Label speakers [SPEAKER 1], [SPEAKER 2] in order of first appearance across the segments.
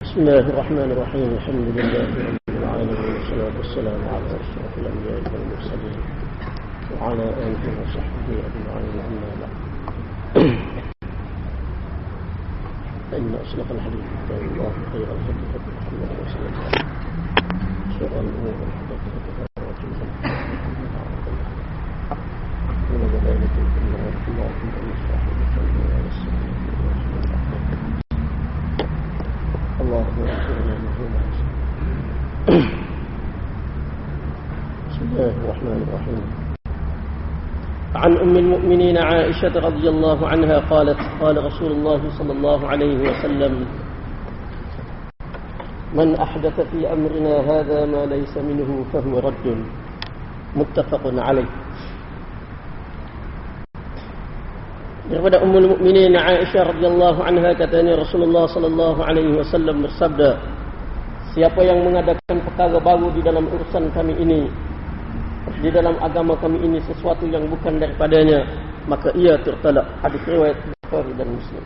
[SPEAKER 1] بسم الله الرحمن الرحيم. الحمد لله رب العالمين، والصلاة والسلام على أشرف الأنبياء والمرسلين وعلى آله وصحبه أجمعين، أما بعد. فإن أصدق الحديث كتاب الله، خير الهدي هدي محمد صلى الله عليه وسلم، شر الأمور محدثاتها وكل بدعة وكل ضلالة في النار. اللهم اشرح لي صدري ويسر لي أمري اللهم اغفرنا ذنوبنا. بسم الله الرحمن الرحيم. عن أم المؤمنين عائشة رضي الله عنها قالت: قال رسول الله صلى الله عليه وسلم: من أحدث في أمرنا هذا ما ليس منه فهو رد. متفق عليه. Daripada Ummul Mukminin Aisyah radhiyallahu anha, katanya Rasulullah sallallahu alaihi wasallam bersabda, siapa yang mengadakan perkara baru di dalam urusan kami ini, di dalam agama kami ini, sesuatu yang bukan daripadanya, maka ia tertolak. Hadis riwayat Bukhari dan Muslim.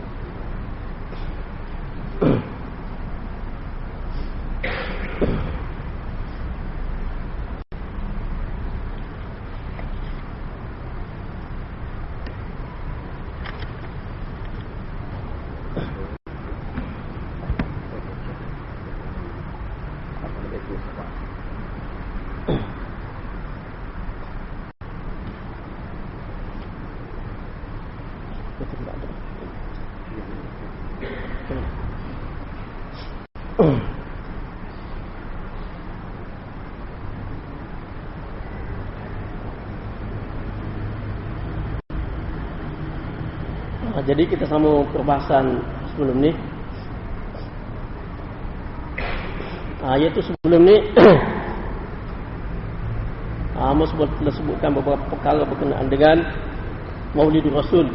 [SPEAKER 1] Jadi kita sambung perbahasan sebelum ni. Iaitu sebelum ni Amos telah sebutkan beberapa perkara berkenaan dengan Maulidur Rasul.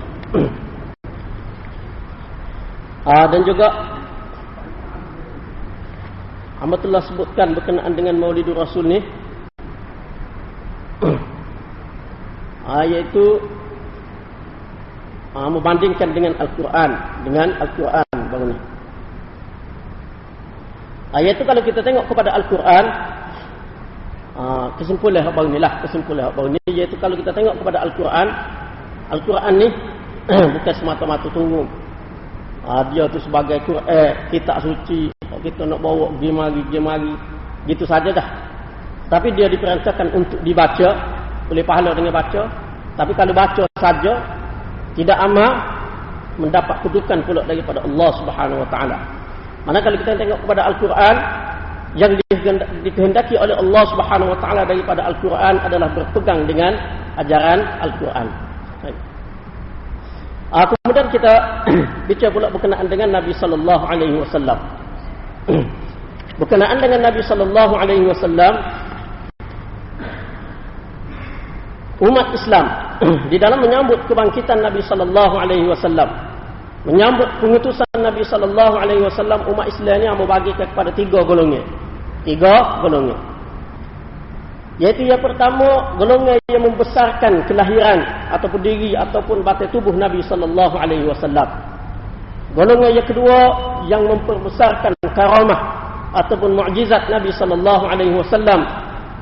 [SPEAKER 1] Dan juga Amos telah sebutkan berkenaan dengan Maulidur Rasul ni, iaitu membandingkan dengan Al-Quran, baru ni. Iaitu kalau kita tengok kepada Al-Quran, kesimpulan baru ni lah, iaitu kalau kita tengok kepada Al-Quran ni bukan semata-mata tunggu dia tu sebagai Quran, kitab suci, kita nak bawa pergi mari gitu saja dah. Tapi dia diperintahkan untuk dibaca, boleh pahala dengan baca. Tapi kalau baca saja, tidak amal, mendapat kedudukan pula daripada Allah Subhanahu Wa Taala. Mana kalau kita tengok kepada Al-Quran, yang dikehendaki oleh Allah Subhanahu Wa Taala daripada Al-Quran adalah berpegang dengan ajaran Al-Quran. Kemudian kita bicara pula berkenaan dengan Nabi Sallallahu Alaihi Wasallam. Berkenaan dengan Nabi Sallallahu Alaihi Wasallam, umat Islam di dalam menyambut kebangkitan Nabi sallallahu alaihi wasallam, menyambut pengutusan Nabi sallallahu alaihi wasallam, umat Islam ni membagikan kepada tiga golongan. Iaitu yang pertama, golongan yang membesarkan kelahiran ataupun diri ataupun batin tubuh Nabi sallallahu alaihi wasallam. Golongan yang kedua, yang memperbesarkan karamah ataupun mukjizat Nabi sallallahu alaihi wasallam,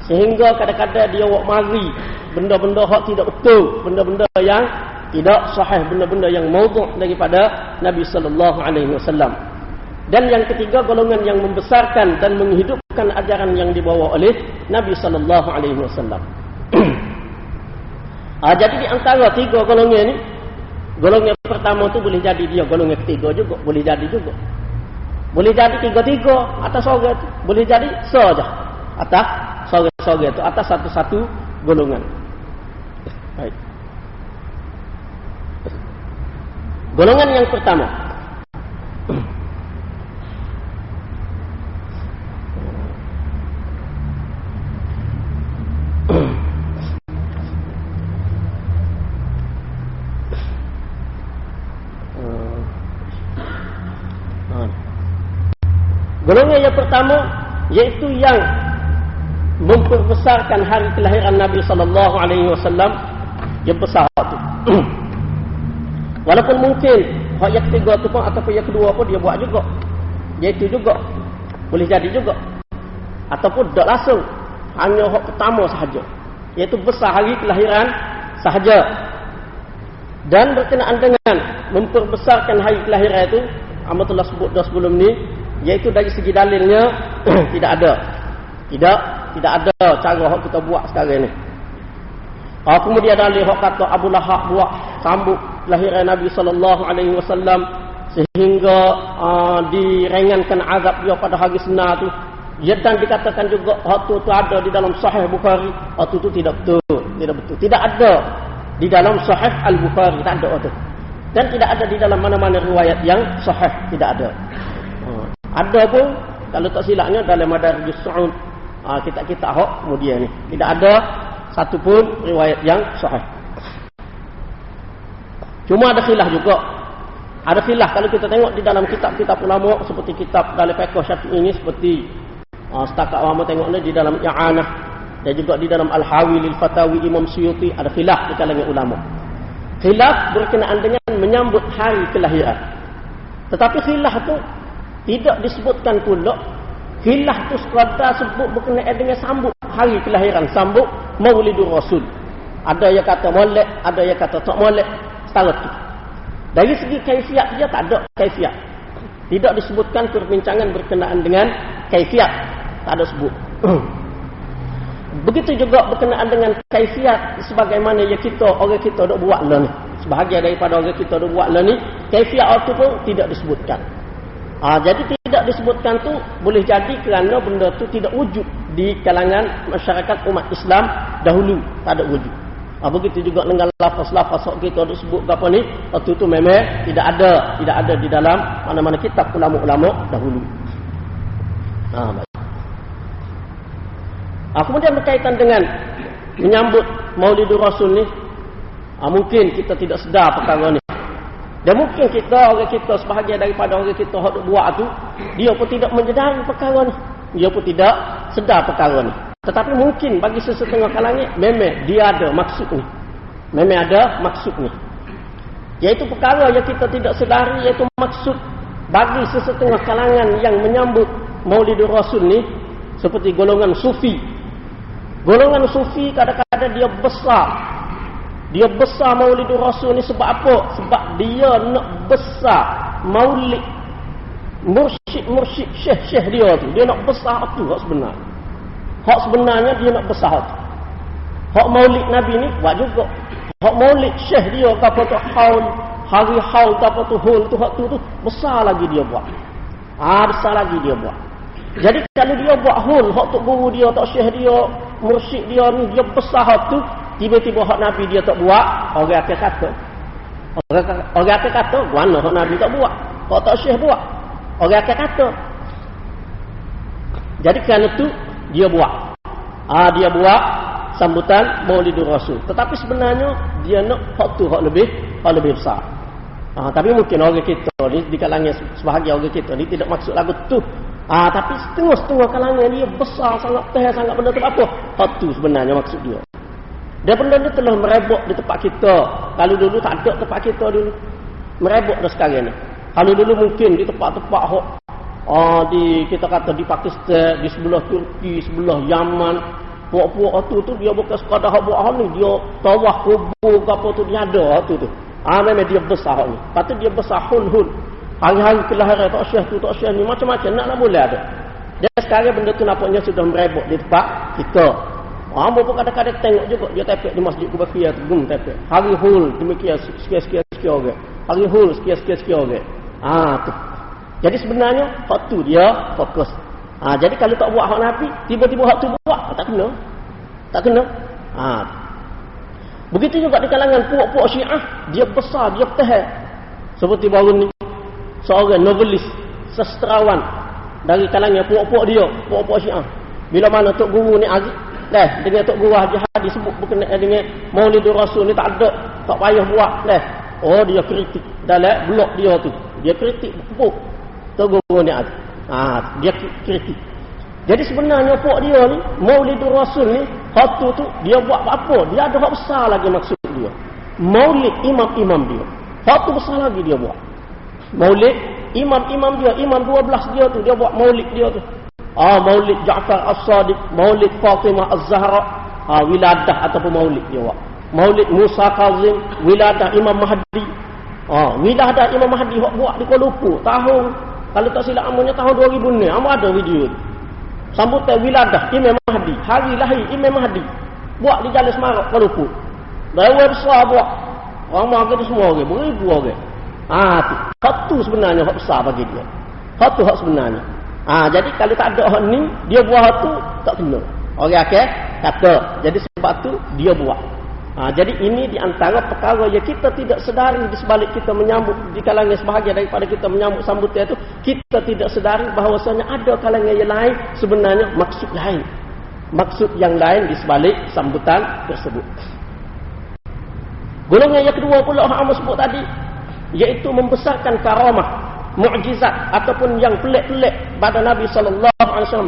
[SPEAKER 1] sehingga kadang-kadang dia buat mari benda-benda hak tidak betul, benda-benda yang tidak sahih, benda-benda yang maudhu' daripada Nabi sallallahu alaihi wasallam. Dan yang ketiga, golongan yang membesarkan dan menghidupkan ajaran yang dibawa oleh Nabi sallallahu alaihi wasallam. Jadi di antara tiga golongan ni, golongan pertama tu boleh jadi dia golongan ketiga juga, boleh jadi juga. Boleh jadi tiga-tiga atas sorga tu, boleh jadi saja atas sorga tu, atas satu-satu golongan. Baik. Golongan yang pertama, golongan yang pertama iaitu yang memperbesarkan hari kelahiran Nabi sallallahu alaihi wasallam, yang besar tu. Walaupun mungkin hak yang ketiga tu pun ataupun yang kedua pun dia buat juga. Iaitu juga boleh jadi juga. Ataupun tak langsung, hanya hak pertama sahaja, iaitu besar hari kelahiran sahaja. Dan berkenaan dengan memperbesarkan hari kelahiran itu, amat telah sebut dah sebelum ni, iaitu dari segi dalilnya tidak ada. Tidak ada cara hak kita buat sekarang ni. Kemudian dalil hak kata Abu Lahab buat sambut kelahiran Nabi sallallahu alaihi wasallam sehingga diringankan azab dia pada hari senar tu. Dan dikatakan juga waktu itu ada di dalam Sahih Bukhari. Waktu itu tidak betul. Tidak ada di dalam Sahih Al-Bukhari. Tak ada waktu. Dan tidak ada di dalam mana-mana riwayat yang sahih. Tidak ada. Ada pun, kalau tak silapnya dalam Madarijus Su'ud, kitab-kitab hak kemudian ni. Tidak ada satu pun riwayat yang sahih. Cuma ada khilaf juga. Ada khilaf kalau kita tengok di dalam kitab-kitab ulama seperti kitab dalam fiqh Syafi'i ini, seperti setakat ulama tengok ni di dalam I'anah dan juga di dalam Al-Hawi lil Fatawi Imam Suyuti, ada khilaf di kalangan ulama. Khilaf berkenaan dengan menyambut hari kelahiran. Tetapi khilaf tu tidak disebutkan pula. Khilaf tu sekadar sebut berkenaan dengan sambut hari kelahiran, sambut Maulidur Rasul. Ada yang kata molek, ada yang kata tak molek, setara tu. Dari segi kaifiat dia tak ada kaifiat. Tidak disebutkan perbincangan berkenaan dengan kaifiat. Tak ada sebut. Begitu juga berkenaan dengan kaifiat sebagaimana yang orang kita dok buat lah ni. Sebahagian daripada orang kita dok buat lah ni, kaifiat itu pun tidak disebutkan. Jadi tidak disebutkan tu boleh jadi kerana benda tu tidak wujud di kalangan masyarakat umat Islam dahulu, tak ada wujud. Begitu juga dengan lafaz-lafaz kita disebut apa ni, waktu itu memang tidak ada di dalam mana-mana kitab ulama-ulama dahulu. Kemudian berkaitan dengan menyambut Maulidur Rasul ni, mungkin kita tidak sedar perkara ni. Dan mungkin orang kita sebahagian daripada orang kita hak buat tu, dia pun tidak menyedari perkara ni. Dia pun tidak sedar perkara ni. Tetapi mungkin bagi sesetengah kalangan memang dia ada maksud ni. Memang ada maksud ni. Iaitu perkara yang kita tidak sedari, iaitu maksud bagi sesetengah kalangan yang menyambut Maulidur Rasul ni, seperti golongan sufi. Golongan sufi kadang-kadang dia besar. Dia besar Maulidur Rasul ni sebab apa? Sebab dia nak besar maulid mursyid syekh dia tu. Dia nak besar tu hak sebenarnya. Hak sebenarnya dia nak besar tu. Hak maulid Nabi ni buat juga. Hak maulid syekh dia apa tu haul, hari haul apa tu hul tu hak tu besar lagi dia buat. Besar lagi dia buat. Jadi kalau dia buat hul, hak tu guru dia, tak syekh dia, mursyid dia ni, dia besar hak tu, tiba-tiba hak Nabi dia tak buat, orang akan kata. Orang akan kata, mana hak Nabi tak buat? Hak tak syekh buat. Orang akan kata. Jadi kerana tu dia buat. Dia buat sambutan Maulidur Rasul. Tetapi sebenarnya dia nak hak tu hak lebih besar. Tapi mungkin orang kita ni di kalangan sebahagian orang kita ni tidak maksud lagu tu. Tapi setengah-setengah kalangan dia besar sangat benda tu apa? Hak tu sebenarnya maksud dia. Dan benda ni telah merebak di tempat kita. Kalau dulu tak ada tempat kita dulu. Merebak dah sekarang ni. Kalau dulu mungkin di tempat-tempat kita kata di Pakistan, di sebelah Turki, sebelah Yaman, puak-puak tu dia bukan sekadar hak buat hal ni, dia tawaf kubur ke apa tu dia ada tu. Memang dia besar hak ni. Lepas tu dia besar hul. Hari-hari kelahiran tak syah ni macam-macam nak boleh ada. Dan sekarang benda tu nampaknya sudah merebak di tempat kita. Hamba pun kadang-kadang tengok juga dia tepek di Masjid Kubafiyah tu, tepek. Hari hul demikian sekian orang. Hari hul sekian orang. Tu. Jadi sebenarnya hak tu dia fokus. Jadi kalau tak buat hak Nabi, tiba-tiba hak tu buat, tak kena. Begitu juga di kalangan puak-puak Syiah, dia besar, dia tahan. Seperti baru ni seorang novelis, sastrawan dari kalangan puak-puak dia, puak-puak Syiah. Bila mana Tok Guru ni Aziz, dengan Tok Guru Haji Hadi sebut berkenaan dengan Maulidur Rasul ni tak payah buat, dia kritik dalam blog dia tu. Dia kritik pupuk Tok Guru ni Aziz. Dia kritik. Jadi sebenarnya puak dia ni, Maulidur Rasul ni, hak tu dia buat apa? Dia ada hak besar lagi maksud dia. Maulid imam-imam dia. Hak tu besar lagi dia buat. Maulid Imam-imam dia, imam 12 dia tu, dia buat maulid dia tu. Maulid Ja'far As-Sadiq, maulid Fatimah Az-Zahra, wiladah ataupun maulid dia buat. Maulid Musa Kazim, wiladah Imam Mahdi. Wiladah Imam Mahdi buat di Kuala Lumpur tahun, kalau tak silap amanya tahun 2000 ni. Amat ada video tu. Sambutan wiladah Imam Mahdi, hari lahir Imam Mahdi. Buat di Jalan Semarak Kuala Lumpur. Dewan besar buat. Ramai kita semua orang, beribu orang. Hak tu sebenarnya hak besar bagi dia. Hak tu hak sebenarnya. Jadi kalau tak ada hak ni, dia buat hak tu tak kena. Orang akan kata. Jadi sebab tu dia buat. Jadi ini di antara perkara yang kita tidak sedari di sebalik kita menyambut di kalangan sebahagian daripada kita menyambut sambutan itu, kita tidak sedari bahawasanya ada kalangan yang lain sebenarnya maksud lain. Maksud yang lain di sebalik sambutan tersebut. Golongan yang kedua pula yang Amos sebut tadi, iaitu membesarkan karamah, mukjizat ataupun yang pelik-pelik pada Nabi SAW.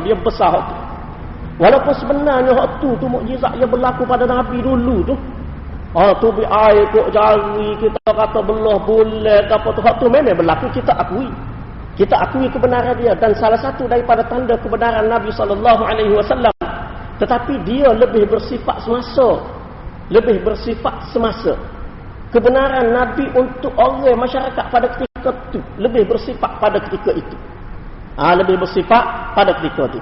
[SPEAKER 1] Dia besar itu. Walaupun sebenarnya waktu tu mukjizat yang berlaku pada Nabi dulu tu, tu bi air kok jari, kita kata belah bulat apa tu, waktu memang berlaku, kita akui. Kita akui kebenaran dia, dan salah satu daripada tanda kebenaran Nabi SAW. Tetapi dia lebih bersifat semasa. Lebih bersifat semasa. Kebenaran Nabi untuk orang masyarakat pada ketika itu lebih bersifat pada ketika itu. Lebih bersifat pada ketika itu.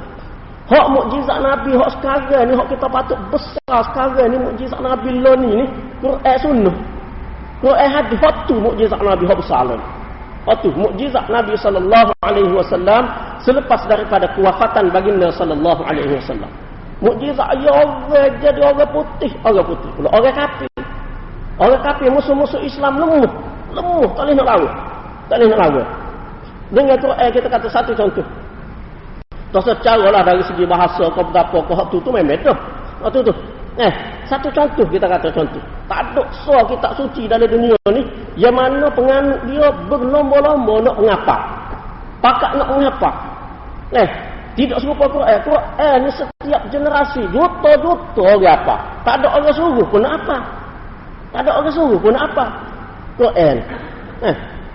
[SPEAKER 1] Hak mukjizat Nabi hak sekarang ni, hak kita patut besar sekarang ni, mukjizat Nabi lo ni Quran sunnah. Quran hadis, hak tu mukjizat Nabi hak besar lo. Hak tu mukjizat Nabi SAW selepas daripada kewafatan baginda SAW. Mukjizat ya orang jadi orang putih pula orang kafir. Orang kafir musuh-musuh Islam lemah, tak boleh nak lawan. Dengan Quran kita kata satu contoh. Tak secara lah dari segi bahasa kau berapa kau hak tu memang dah. Tu. Satu contoh kita kata contoh. Tak ada kitab suci dalam dunia ni yang mana penganut dia berlomba-lomba nak mengapa. Pakat nak mengapa. Tidak serupa Quran. Quran ni setiap generasi juta-juta orang apa. Tak ada orang suruh pun nak apa. Quran.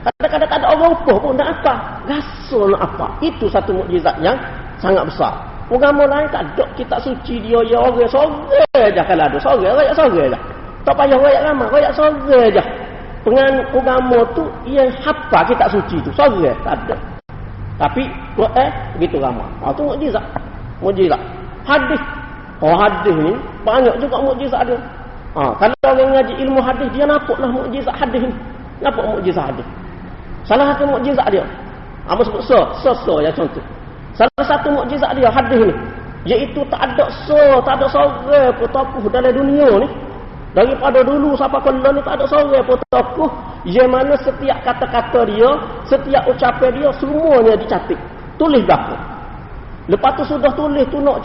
[SPEAKER 1] Kadang-kadang tak ada orang upah pun nak apa. Rasa nak apa. Itu satu mukjizat yang sangat besar. Agama lain tak ada kitab suci dia ya orang sorang je kalau ada. Rakyat sorang je. Tak payah rakyat ramai, rakyat sorang je. Penganut agama tu ia hafal kitab suci tu. Sorang tak ada. Tapi Quran begitu ramai. Tu mukjizat. Hadis. Hadis ni banyak juga mukjizat dia. Kalau orang ngaji ilmu hadis, dia nampaklah mukjizat hadis ni. Nampak mukjizat hadis. Salah satu mukjizat dia. Apa sebut ya contoh. Salah satu mukjizat dia hadis ni, iaitu tak ada seorang pun tokoh dalam dunia ni daripada dulu sampai kala ni, tak ada seorang pun tokoh yang mana setiap kata-kata dia, setiap ucapan dia semuanya dicatat. Tulis belakang. Lepas tu sudah tulis tu nak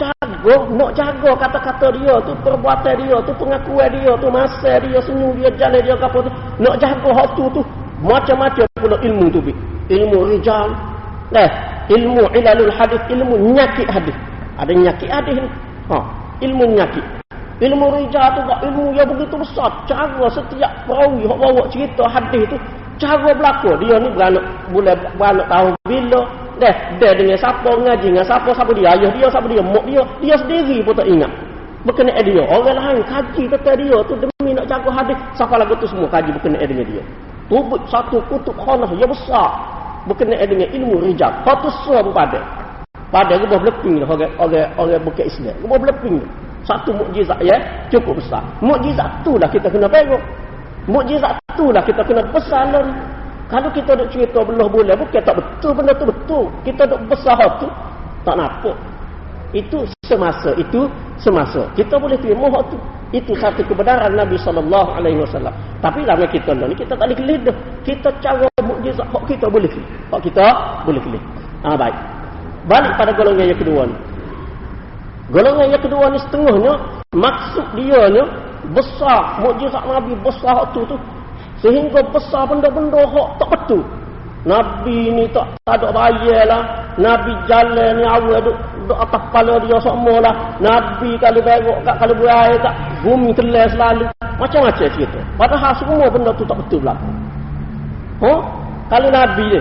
[SPEAKER 1] jaga kata-kata dia tu, perbuatan dia tu, pengakuan dia tu, masa dia, senyum dia, jalan dia apa tu, nak jaga hak tu macam-macam pula ilmu tu. Ilmu rijal, ilmu ilalul hadis, ilmu nyakit hadis. Ada nyakit hadis ni. Ilmu nyakit. Ilmu rijal tu ilmu yang begitu besar. Cara setiap perawi hak bawa cerita hadis tu, cara berlaku dia ni beranak tahun bila, dia dengan siapa ngaji, dengan siapa dia, ayah dia, siapa dia, mak dia sendiri pun tak ingat. Berkenaan dia. Orang lain kaji tentang dia tu demi nak jaga hadis, siapa lagu tu semua kaji berkenaan dengan dia. Tu satu kutub khanah yang besar berkenaan dengan ilmu rijal. Satu surah pun pada gebah beleping orang bukan Islam. Gebah beleping. Satu mukjizat ya cukup besar. Mukjizat tu lah kita kena pegang. Mukjizat tu lah kita kena besar ni. Kalau kita duk cerita belah bulan, bukan tak betul benda tu betul. Kita duk besar tu tak nampak. Itu semasa. Kita boleh terima hak tu. Itu satu kebenaran Nabi SAW. Tapi dalam kita ni kita tak boleh kelih dah. Kita cara mukjizat hak kita boleh kelih. Baik. Balik pada golongan yang kedua ni. Golongan yang kedua ni setengahnya maksud dia ni besar, mukjizat Nabi besar hak tu sehingga besar benda-benda hak tak betul. Nabi ni tak ada bayar lah. Nabi jalan ni awal duk atas kepala dia semua lah. Nabi kalau berok kat, kalau berair kat, bumi telah selalu. Macam-macam cerita. Padahal semua benda tu tak betul berlaku. Kalau Nabi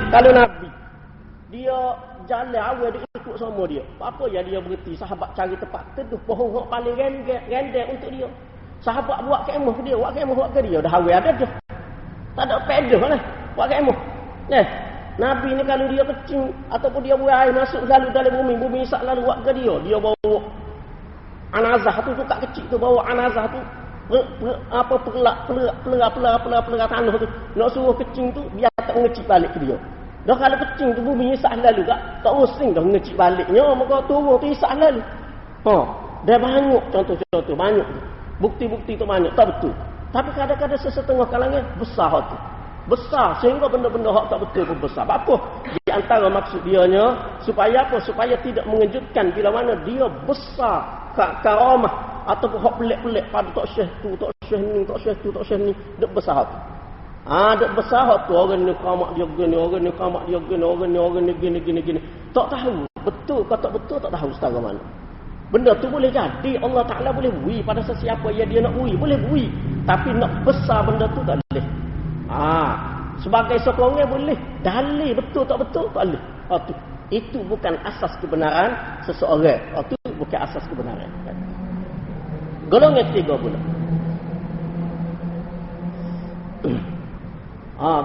[SPEAKER 1] Dia jalan awal dia ikut sama dia. Apa yang dia berhenti? Sahabat cari tempat teduh pohon hok paling rendek untuk dia. Sahabat buat kemah dia, buat kemah buat ke dia. Dah awal ada dah. Tak ada pedah lah. Buat kemah. Nabi ni kalau dia kecil ataupun dia buang air masuk lalu dalam bumi isak lalu buat ke dia. Dia bawa anazah tu kat kecil tu, bawa anazah tu pelak tanah tu. Nak suruh kecil tu biar tak ngecik balik ke dia. Dah kalau kecil tu bumi isak lalu tak using dah ngecik baliknya, maka turun tu isak lalu. Dah banyak contoh-contoh, banyak. Bukti-bukti tu banyak, tak betul. Tapi kadang-kadang sesetengah kalangan besar hak tu. Besar sehingga benda-benda hak tak betul pun besar. Apa? Di antara maksud dianya supaya apa? Supaya tidak mengejutkan bila mana dia besar karamah ataupun hak pelik-pelik pada tok syekh tu, tok syekh ni, tok syekh tu, tok syekh ni, dak besar hak tu. Dak besar hak tu orang ni kamak dia gini, orang ni kamak dia gini, orang ni gini. Tak tahu betul ke tak betul, tak tahu setara mana. Benda tu boleh jadi Allah Taala boleh bui pada sesiapa yang dia nak bui, boleh bui. Tapi nak besar benda tu tak boleh. Sebagai sokongan boleh, dalil betul tak betul tak boleh. Itu bukan asas kebenaran seseorang. Itu bukan asas kebenaran. Golongan ketiga pula.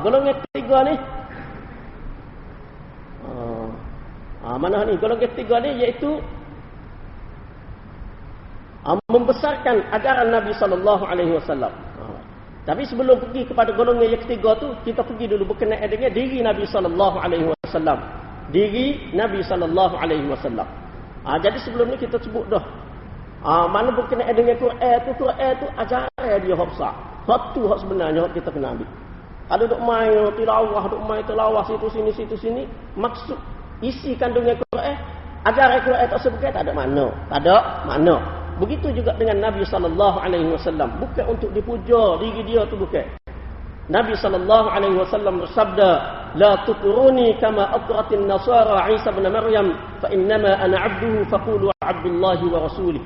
[SPEAKER 1] Golongan ketiga ni. Mana ni? Golongan ketiga ni iaitu membesarkan ajaran Nabi sallallahu alaihi wasallam. Tapi sebelum pergi kepada golongan yang ketiga tu, kita pergi dulu berkenaan dengan diri Nabi sallallahu alaihi wasallam. Diri Nabi sallallahu alaihi wasallam. Jadi sebelum ni kita sebut dah. Mana berkenaan dengan Quran tu ajaran dia hak besar. Satu hak sebenarnya hak kita kena ambil. Ada duk main tilawah situ sini, maksud isi kandungan Quran, ajaran Quran tak sebut tak ada makna. Begitu juga dengan Nabi sallallahu alaihi wasallam, bukan untuk dipuja diri dia tu, bukan. Nabi sallallahu alaihi wasallam bersabda, "La tuturuni kama atratin nasara Isa bin Maryam, fa innama ana 'abduhu faqulu 'abdullahi wa rasulih."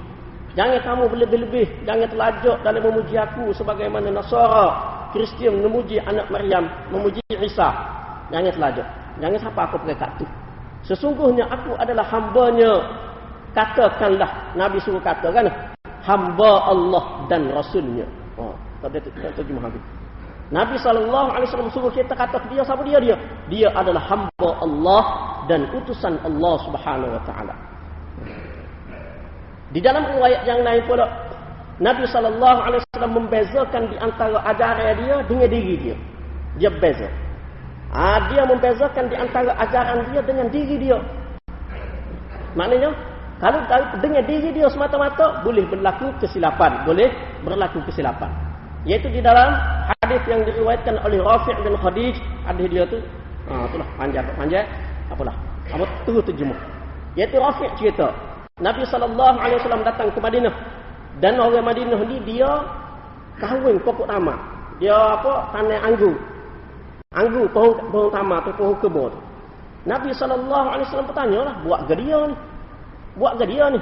[SPEAKER 1] Jangan kamu berlebih-lebih, jangan terlajak dalam memuji aku sebagaimana Nasara, Kristian memuji anak Maryam, memuji Isa. Jangan terlajak. Jangan sampai aku peringkat tu. Sesungguhnya aku adalah hambanya. Katakanlah, Nabi suruh katakan, hamba Allah dan Rasulnya. Tak terjemah lagi. Nabi SAW suruh kita kata dia, siapa dia? Dia adalah hamba Allah dan utusan Allah Subhanahu Wa Taala. Di dalam riwayat yang lain pula, Nabi SAW membezakan di antara ajaran dia dengan diri dia. Dia beza. Dia membezakan di antara ajaran dia dengan diri dia. Maknanya, kalau dengan diri dia semata-mata boleh berlaku kesilapan, iaitu di dalam hadis yang diriwayatkan oleh Rafi' bin Khadij. Hadis dia tu itulah panjang apalah apa tu terjemah, iaitu Rafi' cerita Nabi SAW datang ke Madinah, dan orang Madinah ni dia kahwin pokok tamar, dia tanam anggur pohon tamar tu, pohon kebun. Nabi SAW bertanya lah, buat ke dia ni?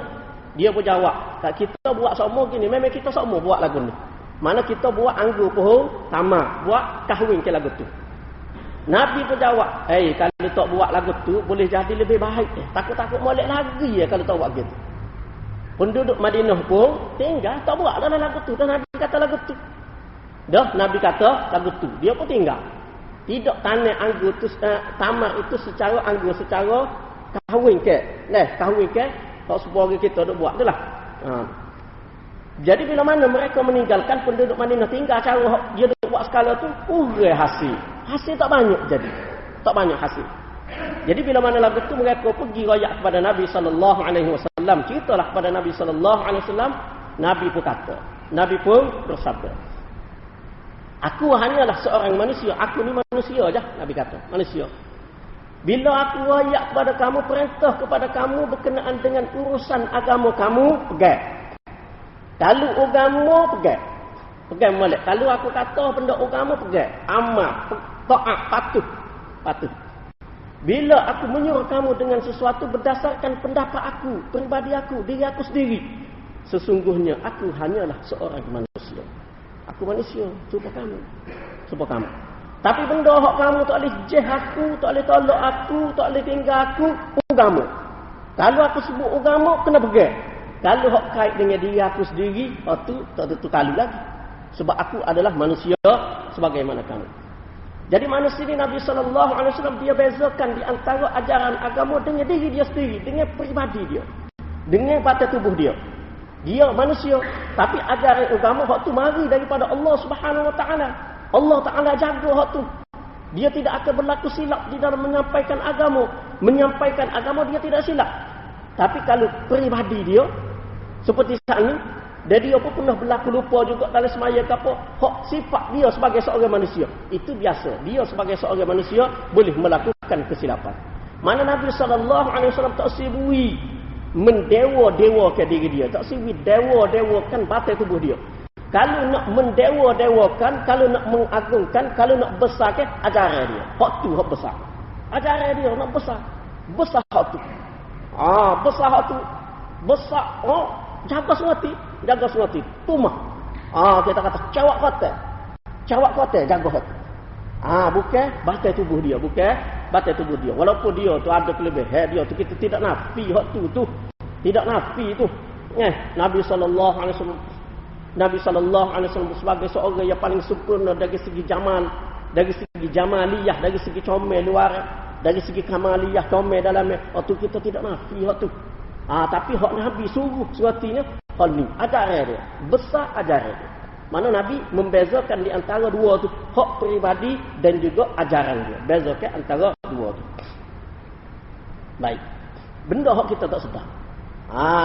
[SPEAKER 1] Dia pun jawab, kita buat sama gini, memang kita sama buat lagu ni. Mana kita buat anggur pohon tamar, buat kahwin ke lagu tu. Nabi pun jawab, kalau tak buat lagu tu boleh jadi lebih baik. Takut molek lagi kalau tak buat gitu. Penduduk Madinah pun tinggal, tak buat dalam lagu tu. Dan Nabi kata lagu tu. Nabi kata lagu tu. Dia pun tinggal. Tidak tanam anggur tu, tamar itu secara anggur, secara kahwin ke. Tak semua orang kita duk buat tu lah. Jadi bila mana mereka meninggalkan, penduduk Madinah tinggal cara dia duk buat skala tu, hasil tak banyak jadi. Tak banyak hasil. Jadi bila mana lagu tu mereka pergi royak kepada Nabi sallallahu alaihi wasallam, ceritalah kepada Nabi sallallahu alaihi wasallam, Nabi pun kata, Nabi pun bersabda, aku hanyalah seorang manusia, aku ni manusia aja, Nabi kata, manusia. Bila aku royak kepada kamu, perintah kepada kamu berkenaan dengan urusan agama kamu, pegang. Kalau agama, pegang molek. Kalau aku kata benda agama, pegang. Amal, taat, patuh. Bila aku menyuruh kamu dengan sesuatu berdasarkan pendapat aku, peribadi aku, diri aku sendiri, sesungguhnya aku hanyalah seorang manusia. Aku manusia, supaya kamu. Tapi benda hak kamu tak boleh jeh aku, tak boleh tolak aku, tak boleh tinggal aku, agama. Kalau aku sebut agama, kena pegang. Kalau hak kait dengan diri aku sendiri, tu tak tentu kali lagi. Sebab aku adalah manusia sebagaimana kamu. Jadi manusia ini Nabi SAW dia bezakan di antara ajaran agama dengan diri dia sendiri, dengan peribadi dia, dengan batin tubuh dia. Dia manusia, tapi ajaran agama hak tu mari daripada Allah Subhanahu Wa Taala. Allah Taala jaga hak tu. Dia tidak akan berlaku silap di dalam menyampaikan agama. Menyampaikan agama dia tidak silap. Tapi kalau peribadi dia seperti saat ni, dia pun pernah berlaku lupa juga dalam semaya ke apa, hak sifat dia sebagai seorang manusia. Itu biasa. Dia sebagai seorang manusia boleh melakukan kesilapan. Mana Nabi SAW tak sibui mendewa-dewakan diri dia. Tak sibui dewa-dewakan batin tubuh dia. Kalau nak mendewa-dewakan, kalau nak mengagungkan, kalau nak besarkan, ajaran dia. Hak tu hak besar. Ajaran dia nak besar. Besar hak tu. Besar hak tu. Besar. Jaga semati. Tumah. Kita kata cawak kota jaga hak tu. Bukan batin tubuh dia, bukan batin tubuh dia. Walaupun dia tu ada kelebihan dia tu, kita tidak nafi hak tu. Tidak nafi tu. Nabi sallallahu alaihi wasallam sebagai seorang yang paling sempurna dari segi jamal, dari segi jamaliyah, dari segi comel luar, dari segi kamaliyah comel dalamnya. Tu kita tidak nafi hak tu. Tapi hak Nabi suruh suatinya hal ni ajaran dia. Besar ajaran dia. Mana Nabi membezakan di antara dua tu, hak peribadi dan juga ajaran dia. Bezakan antara dua tu. Baik. Benda hak kita tak sedar.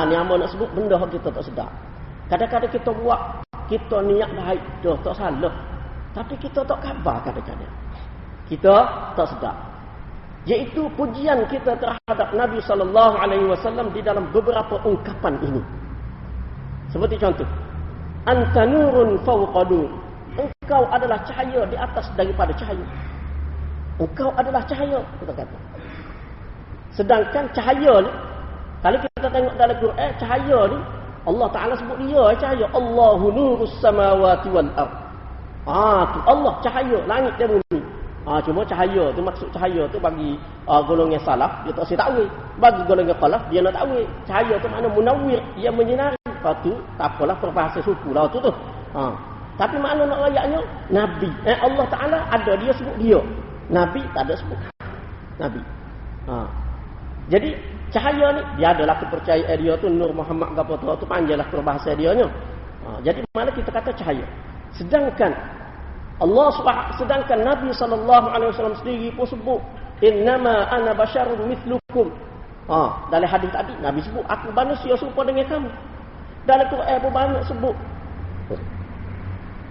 [SPEAKER 1] Ni hamba nak sebut benda hak kita tak sedar. Kadang-kadang kita buat, kita niat baik, dah tak salah. Tapi kita tak khabar kadang-kadang. Kita tak sedar. Iaitu pujian kita terhadap Nabi SAW di dalam beberapa ungkapan ini. Seperti contoh, Anta nurun fawqa nur. Engkau adalah cahaya di atas daripada cahaya. Engkau adalah cahaya, kita kata. Sedangkan cahaya ni, kalau kita tengok dalam Quran, cahaya ni Allah Ta'ala sebut dia cahaya. Allahu nurus samawati wal ard. Tu Allah cahaya langit dan bumi. Cuma cahaya tu, maksud cahaya tu bagi golongan salaf dia tak usah takwil. Bagi golongan khalaf dia nak takwil. Cahaya tu makna munawwir, yang menyinari. Lepas tu tak apalah peribahasa suku lah tu. Tapi makna nak ayatnya Nabi. Allah Ta'ala ada dia sebut dia. Nabi tak ada sebut Nabi. Jadi cahaya ni dia adalah kepercayaan dia tu, Nur Muhammad gapo tu panjanglah peribahasa dia nya. Jadi mana kita kata cahaya. Sedangkan Nabi SAW sendiri pun sebut innama ana basyarun mithlukum. Dalam hadis tadi Nabi sebut aku manusia serupa dengan kamu. Dalam Quran pun banyak sebut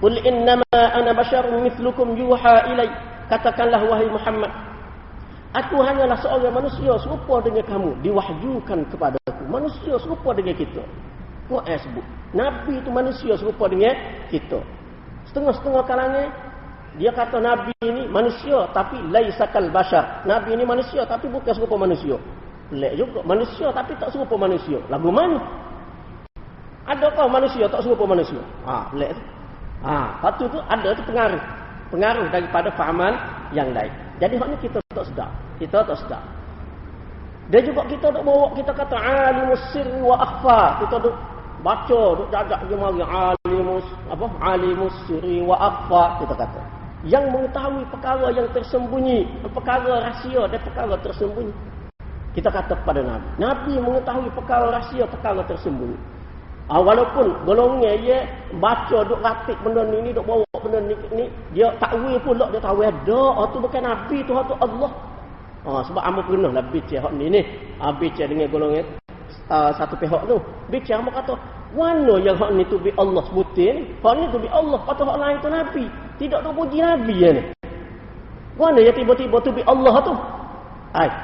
[SPEAKER 1] qul innama ana basyarun mithlukum yuha ilai. Katakanlah wahai Muhammad, aku hanyalah seorang manusia serupa dengan kamu, diwahyukan kepadaku. Manusia serupa dengan kita. Quran sebut Nabi itu manusia serupa dengan kita. Setengah-setengah kalangan dia kata Nabi ini manusia tapi laisakal bashar. Nabi ini manusia tapi bukan serupa manusia. Pelik juga, manusia tapi tak serupa manusia. Lagu mana? Adakah manusia tak serupa manusia? Pelik tu. Patut tu ada tu pengaruh daripada fahaman yang lain. Jadi hak ni kita tak sedar. Kita tak sedar. Dia juga kita tak bawa, kita kata alimus sirri wa akhfa. Kita duk baca, duk jajak dia mari alimus sirri wa akhfa, kita kata. Yang mengetahui perkara yang tersembunyi, perkara rahsia dan perkara tersembunyi. Kita kata kepada Nabi. Nabi mengetahui perkara rahsia, perkara tersembunyi. Walaupun golongnya dia baca duk ratik benda ni duk bawa benda ni dia takwil pula, dia tahu ada tu bukan Nabi tu Allah. Sebab hamba pernah lah bicara hak ni bicara dengan golongan satu pihak tu. Bicara hamba kata mana yang hak ni tu bi Allah sebutin, hak ni tu bi Allah, kata hak lain tu Nabi. Tidak tu puji Nabi ya ni. Mana yang tiba-tiba tu bi Allah tu?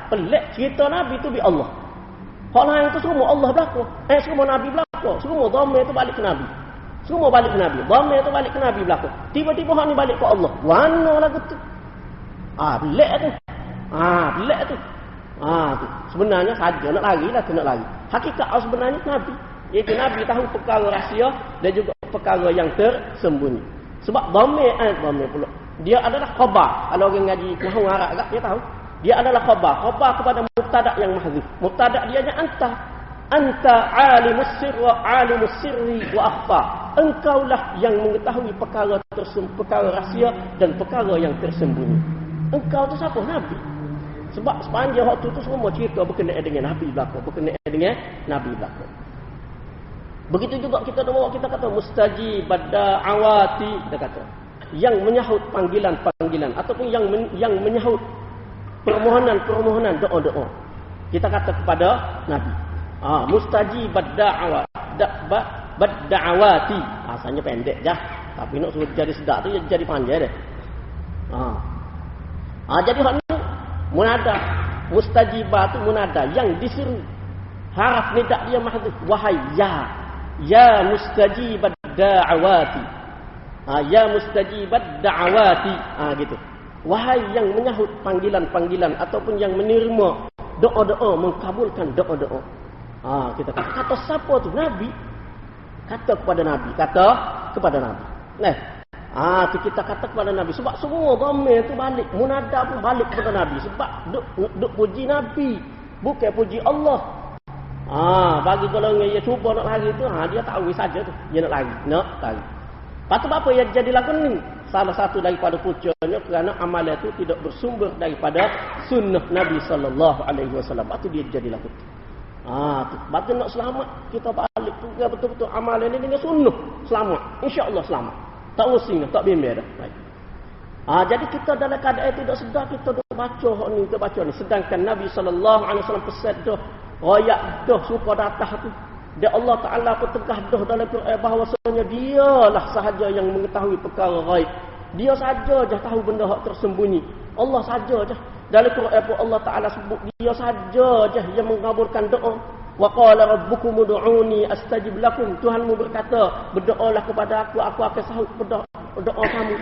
[SPEAKER 1] Pelik cerita Nabi tu bi Allah. Hak lain tu semua Allah berlaku. Semua Nabi berlaku. Semua dhamma itu balik ke Nabi. Semua balik ke Nabi. Dhamma itu balik ke Nabi berlaku. Tiba-tiba hak ni balik ke Allah. Mana lagu tu? Pelik tu. Pelik tu. Tu. Sebenarnya saja nak lari lah, nak lari. Hakikat sebenarnya Nabi. Iaitu Nabi tahu perkara rahsia dan juga perkara yang tersembunyi. Sebab dhamma pula. Dia adalah khabar. Kalau orang ngaji nahwu Arab agak dia tahu. Dia adalah khabar. Khabar kepada mubtada yang mahdzuf. Mubtada dia nya anta. Anta alimus sirri wa alimus sirri wa akhfa. Engkaulah yang mengetahui perkara rahsia dan perkara yang tersembunyi. Engkau tu siapa? Nabi. Sebab sepanjang waktu tu semua cerita berkenaan dengan Nabi belaka, berkenaan dengan Nabi belaka. Begitu juga kita bawa kita kata mustajibad da'awati, kita kata yang menyahut panggilan-panggilan ataupun yang menyahut permohonan-permohonan, doa-doa. Kita kata kepada Nabi. Mustajibad da'awati. Asalnya pendek je. Tapi nak suruh jadi sedap tu jadi panjang dah. Jadi hak ni munada. Mustajibah tu munada yang diseru. Haraf nida dia mahdhuf. Wahai ya. Ya mustajibad da'awati. Ya mustajibad da'awati. Gitu. Wahai yang menyahut panggilan-panggilan ataupun yang menerima doa-doa, mengkabulkan doa-doa. Kita kata siapa tu? Nabi. Kata kepada Nabi. Kata kepada Nabi. Tu kita kata kepada Nabi. Sebab semua ramai tu balik. Munada pun balik kepada Nabi. Sebab duk puji Nabi. Bukan puji Allah. Bagi golongan yang cuba nak lari tu, dia tahu saja tu. Dia nak lari. Nak lari. Lepas tu apa yang jadi lagu ni? Salah satu daripada puncanya kerana amalan itu tidak bersumber daripada sunnah Nabi SAW. Lepas tu dia jadi lagu. Lepas tu nak selamat, kita balik tu betul-betul amalan ini dengan sunnah. Selamat. InsyaAllah selamat. Tak using, tak bimbing dah. Jadi kita dalam keadaan tidak sedar, kita baca ni, kita baca ni. Sedangkan Nabi SAW pesan dah, rakyat dah suka datang tu. Dan Allah Ta'ala pun tegah dah dalam Quran bahawasanya dialah sahaja yang mengetahui perkara ghaib. Dia saja je tahu benda yang tersembunyi. Allah saja je. Dalam Quran pun Allah Ta'ala sebut dia saja je yang mengabulkan doa. Wa qala rabbukum ud'uni astajib lakum. Tuhanmu berkata, berdoalah kepada aku akan sahut doa kamu.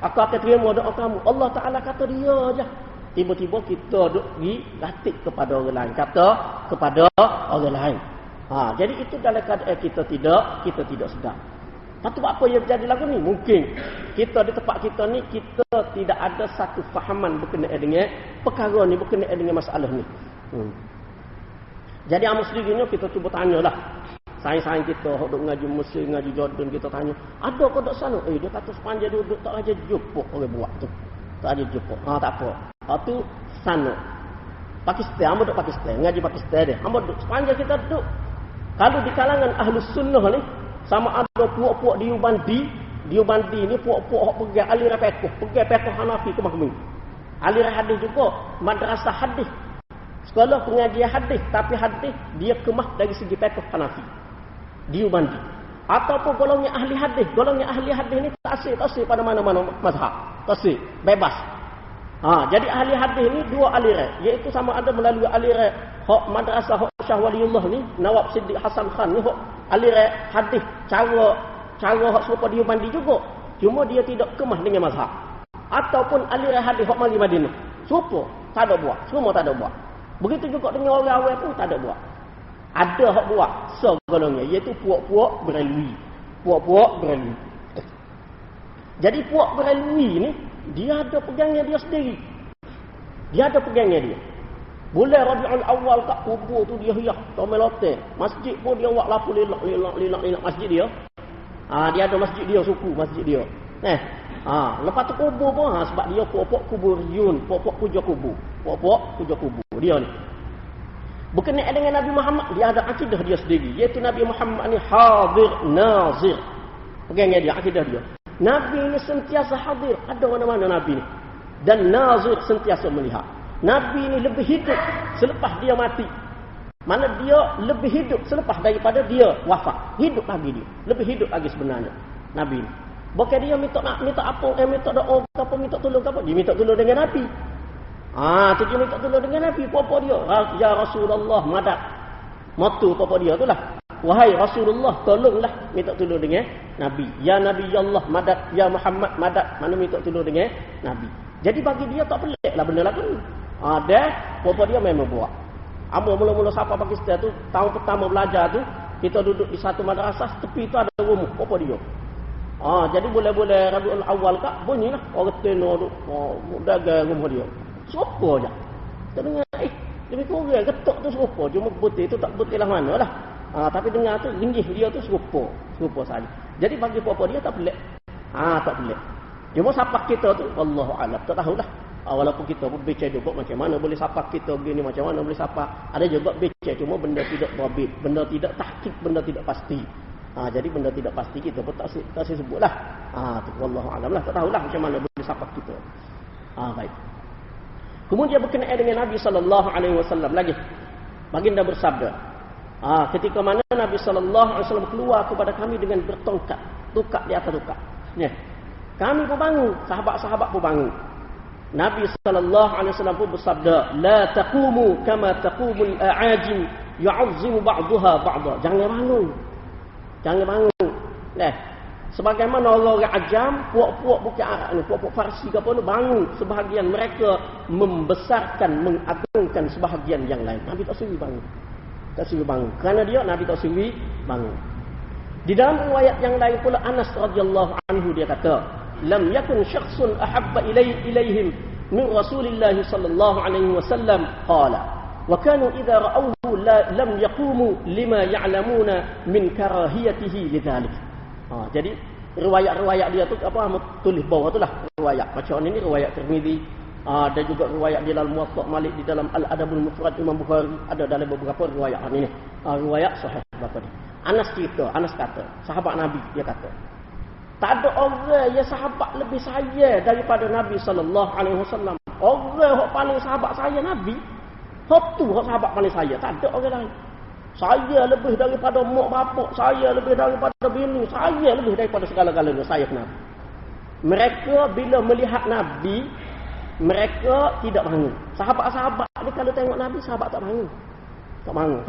[SPEAKER 1] Aku akan terima doa kamu. Allah Ta'ala kata dia je. Tiba-tiba kita duk dilatih kepada orang lain. Kata kepada orang lain. Jadi itu dalam keadaan kita tidak sedar. Lepas tu apa yang berjadi lagu ni? Mungkin kita di tempat kita ni, kita tidak ada satu fahaman berkenaan dengan perkara ni, berkenaan dengan masalah ni. Jadi amat sendiri kita cuba tanyalah. Sains-sains kita, duk ngaji Mesir, ngaji Jordan, kita tanya, ada ke tak sana? Dia kata sepanjang duduk tak aja jumpa orang buat tu. Tak aja jumpa. Tak apa. Lepas tu sana. Pakistan, amat duduk Pakistan, ngaji Pakistan dia. Amat duduk sepanjang kita duduk. Kalau di kalangan Ahlus Sunnah ni, sama ada puak-puak diubandi ni puak-puak hok pegang aliran pekoh Hanafi ke Mahmud. Aliran hadis juga, madrasah hadis. Sekolah pengajian hadis, tapi hadis dia kemah dari segi pekoh Hanafi. Diubandi. Ataupun golongan ahli hadis. Golongan ahli hadis ni tak pada mana-mana mazhab. Tak bebas. Jadi ahli hadis ni dua aliran, iaitu sama ada melalui aliran hak madrasah hak Syah Waliullah ni, Nawab Siddiq Hasan Khan ni hak aliran hadis cara hak serupa dia bandi juga. Cuma dia tidak kemah dengan mazhab. Ataupun aliran hadis hak mari Madinah. Serupa, tak ada buat. Semua tak ada buat. Begitu juga dengan orang awam pun tak ada buat. Ada hak buat segolongnya, iaitu puak-puak beralui. Puak-puak beralui. Jadi puak beralui ni dia ada pegangnya dia sendiri. Dia ada pegangnya dia. Bulan Rabiul Awal kat kubur tu dia hias tomelote. Masjid pun dia buat lapu lelak masjid dia. Dia ada masjid dia, suku masjid dia. Lepas tu kubur pun sebab dia puak-puak kubur yun, puak-puak puja kubur. Puak-puak puja kubur dia ni. Berkenaan dengan Nabi Muhammad, dia ada akidah dia sendiri, iaitu Nabi Muhammad ni hadir nazir. Pegangnya dia, akidah dia. Nabi ini sentiasa hadir, ada mana-mana Nabi ni. Dan nazir sentiasa melihat. Nabi ini lebih hidup selepas dia mati. Mana dia lebih hidup selepas daripada dia wafat. Hidup lagi dia. Lebih hidup lagi sebenarnya Nabi ini. Bukan dia minta apa, minta doa apa, minta tolong apa. Dia minta tolong dengan Nabi. Tu dia minta tolong dengan Nabi. Apa dia? Ya Rasulullah madad. Matu apa dia tu lah. Wahai Rasulullah, tolonglah, minta tolong dengan Nabi. Ya Nabi Allah madad, ya Muhammad madad. Mana minta tolong dengan Nabi. Jadi bagi dia tak pelik lah benda lagu ni. Dia, apa dia memang buat. Mula-mula siapa Pakistan tu, tahun pertama belajar tu, kita duduk di satu madrasah, tepi tu ada rumah. Apa dia? Jadi boleh-boleh Rabiul Awal kak bunyilah orang tenor tu. Dagang rumah dia. Serupa je. Kita dengar lebih kurang ketuk tu serupa. Cuma betul tu tak betul lah mana lah. Tapi dengar tu ringgih dia tu serupa saja. Jadi bagi apa dia tak pelik. Tak pelik. Cuma sapak kita tu wallahu a'lam tak tahulah. Walaupun kita pun becek juga macam mana boleh sapak kita begini, macam mana boleh sapak. Ada juga becek cuma benda tidak dhabit, benda tidak tahqiq, benda tidak pasti. Jadi benda tidak pasti kita pun tak sebutlah. Tu wallahu a'lam lah, tak tahulah macam mana boleh sapak kita. Baik. Kemudian berkenaan dengan Nabi sallallahu alaihi wasallam lagi. Baginda bersabda, ketika mana Nabi sallallahu alaihi wasallam keluar kepada kami dengan bertongkat, tukak di atas tukak. Kami pun bangun, sahabat-sahabat pun bangun. Nabi sallallahu alaihi wasallam pun bersabda, "La taqumu kama taqumul a'ajim yu'azzimu ba'daha ba'dha." Jangan bangun. Sebagaimana orang ajam, puak-puak bukan Arab ni, puak-puak Farsi ke apa ni bangun, sebahagian mereka membesarkan, mengagungkan sebahagian yang lain. Nabi tak suruh bangun. Kerana dia Nabi tak suruh bangun. Di dalam riwayat yang lain pula Anas radhiyallahu anhu dia kata, "Lam yakun syakhsun ahabba ilaihim min Rasulillah sallallahu alaihi wasallam qala wa kanu idza ra'awhu lam yaqumu lima ya'lamuna min karahiyatihi lidzalik." Jadi riwayat-riwayat dia tu apa tulis bawah tu lah riwayat. Macam ini riwayat Tirmizi, ada juga riwayat di dalam Muwatta Malik, di dalam Al-Adabul Mufrad Imam Bukhari, ada dalam beberapa riwayat ini. Riwayat sahih berapa ni. Anas kata, sahabat Nabi dia kata, tak ada orang yang sahabat lebih saya daripada Nabi sallallahu alaihi wasallam. Orang yang paling sahabat saya Nabi, satu sahabat paling saya, tak ada orang lain. Saya lebih daripada mak bapak, saya lebih daripada bini, saya lebih daripada segala-galanya saya ke Nabi. Mereka bila melihat Nabi, mereka tidak bangun. Sahabat-sahabat ni kalau tengok Nabi, sahabat tak bangun.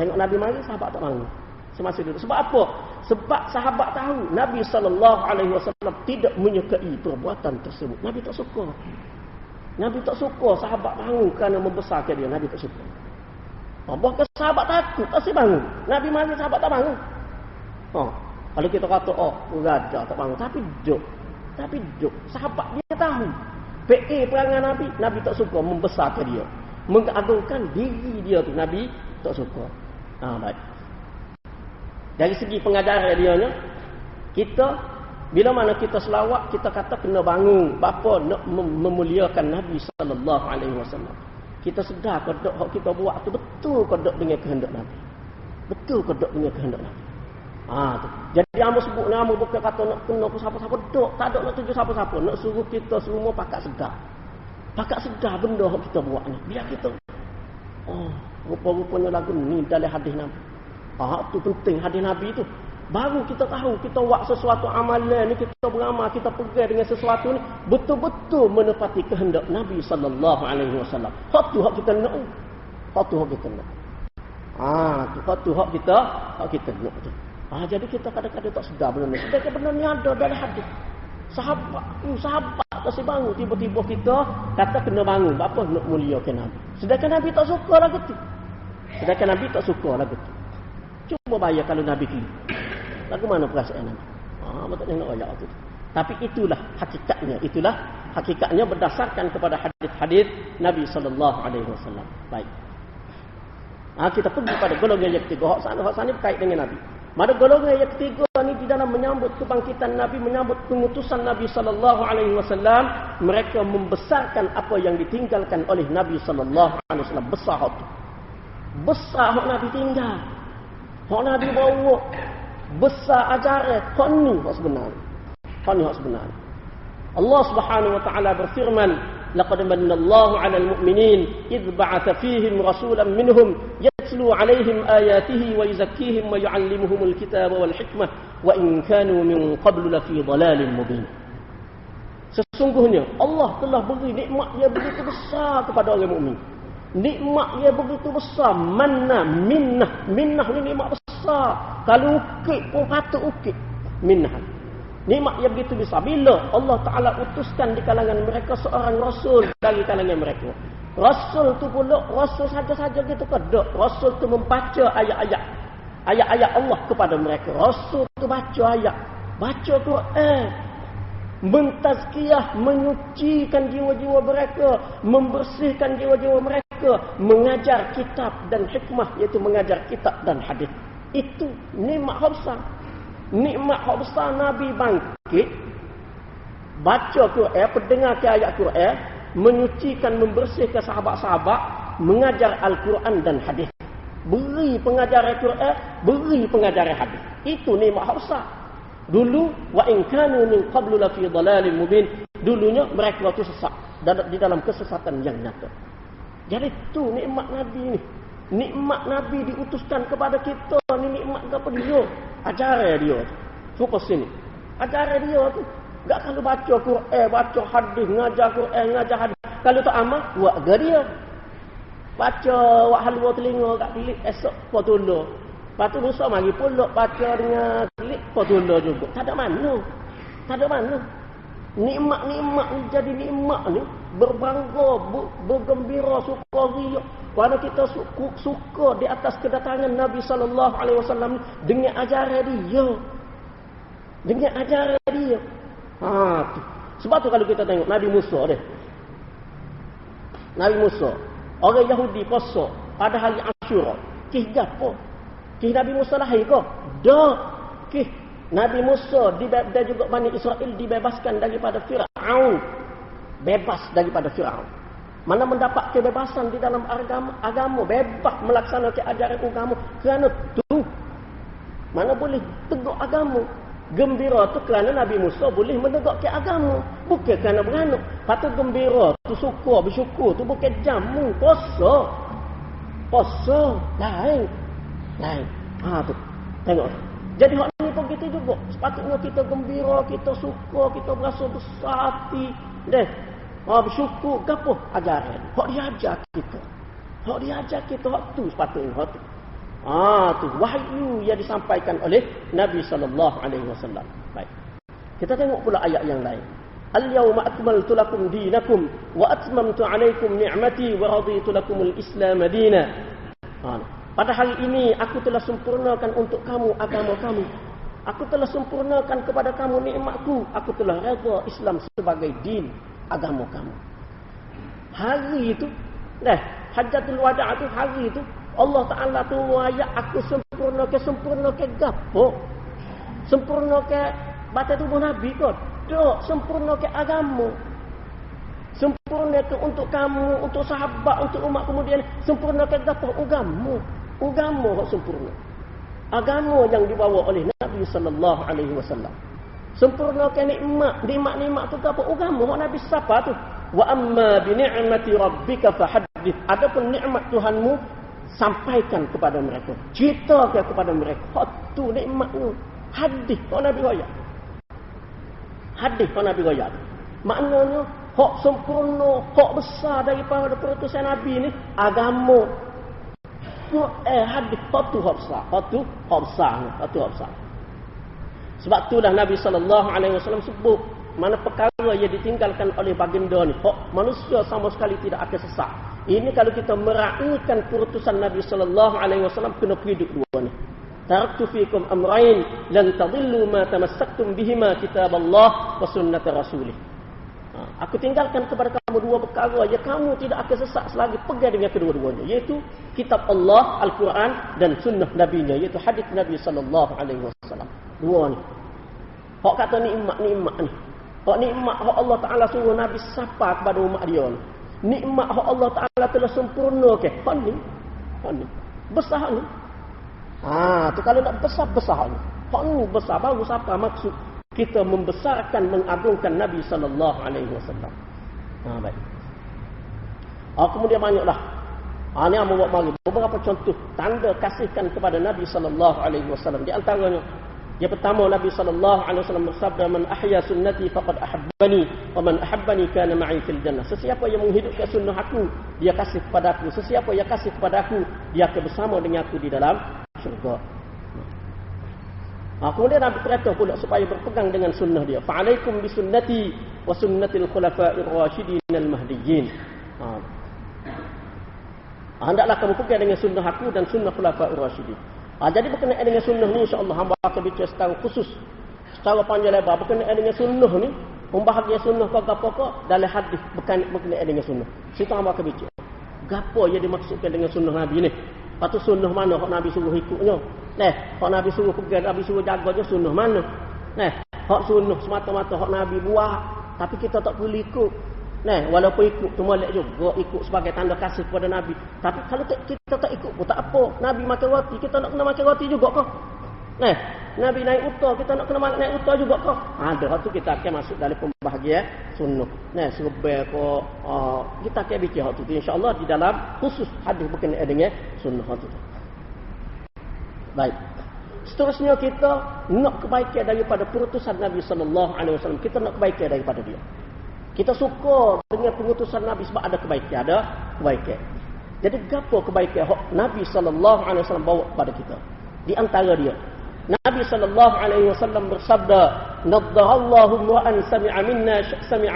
[SPEAKER 1] Tengok Nabi mari, sahabat tak bangun. Semasa itu. Sebab apa? Sebab sahabat tahu Nabi sallallahu alaihi wasallam tidak menyukai perbuatan tersebut. Nabi tak suka sahabat bangun kerana membesarkan dia. Nabi tak suka. Bahkan sahabat takut pasti bangun. Nabi mari sahabat tak bangun. Kalau kita kata raja tak bangun, tapi duk. Sahabat dia tahu. Perangai Nabi tak suka membesarkan dia. Mengagungkan diri dia tu Nabi tak suka. Baik. Dari segi pengajaran dia ni, kita bila mana kita selawat, kita kata kena bangun. Bapa nak memuliakan Nabi sallallahu alaihi wasallam. Kita sedar ke dok hak kita buat tu betul ke dok dengan kehendak Nabi. Tu. Jadi hamba sebut nama bukan kata nak kena ke siapa-siapa dok, tak ada nak tuju siapa-siapa, nak suruh kita semua pakat sedar benda hak kita buat ni. Biar kita rupa-rupanya lagu ni dalam hadis Nabi. Tu penting hadis Nabi tu. Baru kita tahu kita buat sesuatu amalan ni, kita beramal, kita pegang dengan sesuatu ni betul-betul menepati kehendak Nabi sallallahu alaihi wasallam. Hak tu hak kita nak. Hak tu hak kita nak tu. Jadi kita kadang-kadang tak sedar benda ni. Sedangkan benda ni ada dalam hadis. Sahabat kasih bangun, tiba-tiba kita kata kena bangun. Apa nak muliakan Nabi. Sedangkan Nabi tak suka lagu tu. Cuba bayar kalau Nabi kiri. Lagu mana perasaan Nabi? Betul nak ayat tu. Tapi itulah hakikatnya berdasarkan kepada hadis-hadis Nabi sallallahu alaihi wasallam. Baik. Kita pergi pada golongan yang ketiga. Hak sana berkait dengan Nabi. Pada golongan yang ketiga ni di dalam menyambut kebangkitan Nabi, menyambut pengutusan Nabi sallallahu alaihi wasallam, mereka membesarkan apa yang ditinggalkan oleh Nabi sallallahu alaihi wasallam. Besar hak Nabi tinggal. Hak Nabi bawa besar ajaran, hak ni hak sebenar. Allah Subhanahu wa taala berfirman, "Laqad manallahu 'alal mu'minin idh ba'atha fihim rasulan minhum yatlu 'alaihim ayatihi wa yuzakkihim wa yu'allimuhumul kitaba wal hikmah wa in kanu min qablu lafi dhalalin mubin." Sesungguhnya Allah telah beri nikmat yang begitu besar kepada orang mukmin. Nikmat yang begitu besar, minnah ni nikmat besar. Kalau ukit pun patut ukit. Minnah. Nikmat yang begitu besar. Bila Allah Ta'ala utuskan di kalangan mereka seorang Rasul dari kalangan mereka. Rasul tu pula, Rasul saja-saja gitu ke? Tak. Rasul tu membaca ayat-ayat Allah kepada mereka. Rasul tu baca ayat. baca Quran, mentazkiyah, menyucikan jiwa-jiwa mereka, membersihkan jiwa-jiwa mereka, mengajar kitab dan hikmah, iaitu mengajar kitab dan hadis. Itu nikmat besar. Nikmat besar Nabi bangkit, baca Quran, pendengar ke ayat Quran, menyucikan, membersihkan sahabat-sahabat, mengajar Al-Quran dan hadis. Beri pengajaran Quran, beri pengajaran hadis. Itu nikmat besar. Dulu wa in kanu min qablu la fi dhalalin mubin. Dulunya mereka waktu sesat, di dalam kesesatan yang nyata. Jadi itu nikmat Nabi ni. Nikmat Nabi diutuskan kepada kita ni, nikmat apa dia? Ajaran dia tu. Fokus sini. Ajaran dia tu. Tak kalau baca Quran, baca hadis, ngajar Quran, ngajar hadis. Kalau tak amal, buat ke dia? Baca wak halwa telinga kat bilik, esok potolo. Lepas tu lusa mari pulak baca dengan bilik, potolo juga. Tak ada mana. Tak ada mana. Nikmat-nikmat ni jadi nikmat ni berbangga, bergembira, sukaria. Kerana kita suka di atas kedatangan Nabi sallallahu alaihi wasallam dengan ajaran dia. Dengan ajaran dia. Tu. Sebab tu kalau kita tengok Nabi Musa dia. Nabi Musa, orang Yahudi puasa pada hari Ashura. Kih gapo? Kih Nabi Musa lahir ke? Dak. Kih Nabi Musa dan juga Bani Israel dibebaskan daripada Firaun. Bebas daripada Firaun. Mana mendapat kebebasan di dalam agama, bebas melaksanakan ajaran agama. Kerana tu mana boleh tegak agama. Gembira tu kerana Nabi Musa boleh menegakkan agama, bukan kerana beranuk. Patut gembira tu bersyukur tu bukan jamu puasa. Puasa lain. Tu. Tengok. Jadi hak ni pun kita juga. Sepatutnya kita gembira, kita suka, kita berasa besar hati. Bersyukur ke apa? Ajaran. Hak dia ajar kita. Hak dia ajar kita, hak tu sepatutnya. Hak tu. Tu wahyu yang disampaikan oleh Nabi sallallahu alaihi wasallam. Baik. Kita tengok pula ayat yang lain. Al-yawma akmaltu lakum dinakum wa atmamtu alaikum ni'mati wa raditu lakumul Islam madina. Pada hari ini aku telah sempurnakan untuk kamu agama kamu. Aku telah sempurnakan kepada kamu nikmatku. Aku telah redha Islam sebagai din agama kamu. Hari itu, Hajjatul Wada' tu hari itu Allah Ta'ala tu ayat aku sempurna ke gapo? Sempurna ke batas tubuh Nabi ke? Tak, sempurna ke agama. Sempurna ke untuk kamu, untuk sahabat, untuk umat kemudian. Sempurna ke gapo? Agama. Agama yang sempurna. Agama yang dibawa oleh Nabi sallallahu alaihi wasallam. Sempurna ke nikmat. Nikmat tu gapo? Agama Nabi siapa tu? Wa amma bi ni'mati rabbika fahaddits. Adapun nikmat Tuhanmu, sampaikan kepada mereka. Ceritakan kepada mereka. Hak tu nikmatnya. Hadis Pak Nabi Raya. Hadis Pak Nabi Raya. Maknanya hak sempurna, hak besar daripada perutusan Nabi ni agama. Hadis hak tu hak besar. Hak tu hak besar. Hak tu hak besar. Sebab itulah Nabi sallallahu alaihi wasallam sebut mana perkara yang ditinggalkan oleh baginda ni, hak manusia sama sekali tidak akan sesat. Ini kalau kita meraihkan keputusan Nabi sallallahu alaihi wasallam, kena hidup dua ni. Taraktu fikum amrayn lan tadillu ma tamassaktum bihima kitaballah wa sunnat rasulih. Aku tinggalkan kepada kamu dua perkara yang kamu tidak akan sesat selagi pegang dengan kedua-duanya, iaitu kitab Allah Al-Quran dan sunnah Nabi-Nya, iaitu hadis Nabi sallallahu alaihi wasallam. Dua ni. Hak kata nikmat-nikmat ni. Hak nikmat hak Allah Taala suruh Nabi sapa kepada umat dia ni. Nikmat hak Allah Ta'ala telah sempurna ke? Hak ni. Besar ni. Tu kalau nak besar ni. Hak ni besar. Baru siapa maksud kita membesarkan, mengagungkan Nabi sallallahu alaihi wasallam. Baik. Kemudian banyaklah. Ni yang membuat mari beberapa contoh tanda kasihkan kepada Nabi sallallahu alaihi wasallam. Di antaranya, yang pertama Nabi sallallahu alaihi wasallam bersabda, "Man ahya sunnati faqad ahabbani wa man ahabbani kana ma'i fil jannah." Sesiapa yang menghidupkan sunnah aku, dia kasih kepadaku. Sesiapa yang kasih kepadaku, dia akan bersama dengan aku di dalam syurga. Kemudian Nabi kata pula supaya berpegang dengan sunnah dia. Fa'alaikum bisunnati wa sunnatil khulafa'ir rasyidin al-mahdiyyin. Hendaklah kamu pegang dengan sunnah aku dan sunnah khulafa'ir rasyidin. Jadi berkenaan dengan sunnah ni, insya-Allah hamba akan bicara tentang khusus Cara panjang lebar berkenaan dengan sunnah ni, membahagia sunnah kau gapo kau dalam hadis berkenaan dengan sunnah. Situ hamba ke bincang. Gapo yang dimaksudkan dengan sunnah Nabi ni? Patu sunnah mana hak Nabi suruh ikutnya? Hak Nabi suruh pegang, Nabi suruh jaga je sunnah mana? Hak sunnah semata-mata hak Nabi buat, tapi kita tak perlu ikut. Walaupun ikut tu molek juga, ikut sebagai tanda kasih kepada Nabi. Tapi kalau kita tak ikut pun tak apa. Nabi makan roti, kita nak kena makan roti juga kau. Nabi naik unta, kita nak kena naik unta juga kau. Ada tu kita akan masuk dalam pembahagian sunnah. Serba kau kita akan bincang hak tu insya-Allah di dalam khusus hadis berkenaan dengan sunnah tu. Baik. Seterusnya kita nak kebaikan daripada perutusan Nabi sallallahu alaihi wasallam. Kita nak kebaikan daripada dia. Kita suka dengan pengutusan Nabi sebab ada kebaikan, Jadi gapo kebaikan hak Nabi sallallahu alaihi wasallam bawa kepada kita? Di antara dia, Nabi sallallahu alaihi wasallam bersabda, "Naddarallahu ma'an sami'a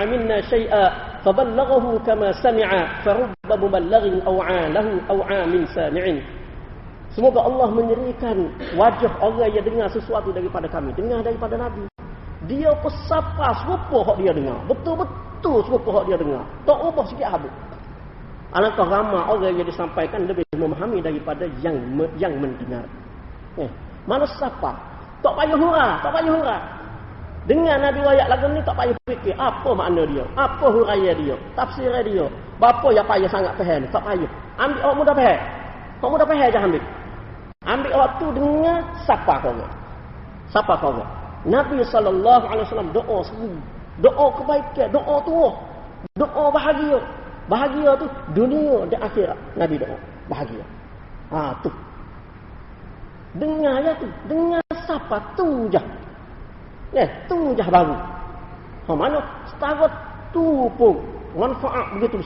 [SPEAKER 1] minna syai'a faballaghahu kama sami'a farubba muballighin aw'a lahu aw'a min sami'in." Semoga Allah menyerikan wajah orang yang dengar sesuatu daripada kami, dengar daripada Nabi. Dia pesapa serupa hak dia dengar. Betul-betul serupa hak dia dengar. Tak ubah sikit habis. Alangkah ramai orang yang disampaikan lebih memahami daripada yang mendengar. Mana siapa? Tak payah hurah. Dengar Nabi wayak lagu ni tak payah fikir apa makna dia, apa huraian dia, tafsir dia. Bapa yang payah sangat faham, tak payah. Ambil orang mudah faham. Orang mudah faham je ambil. Ambil waktu dengar siapa kau. Nabi sallallahu alaihi wasallam doa seru, doa kebaikan, doa tua, doa bahagia. Bahagia tu dunia dan akhirat. Nabi doa bahagia. Tu. Dengar tu, dengar siapa tu je. Tu je baru. Mana setara tu pun manfaat begitu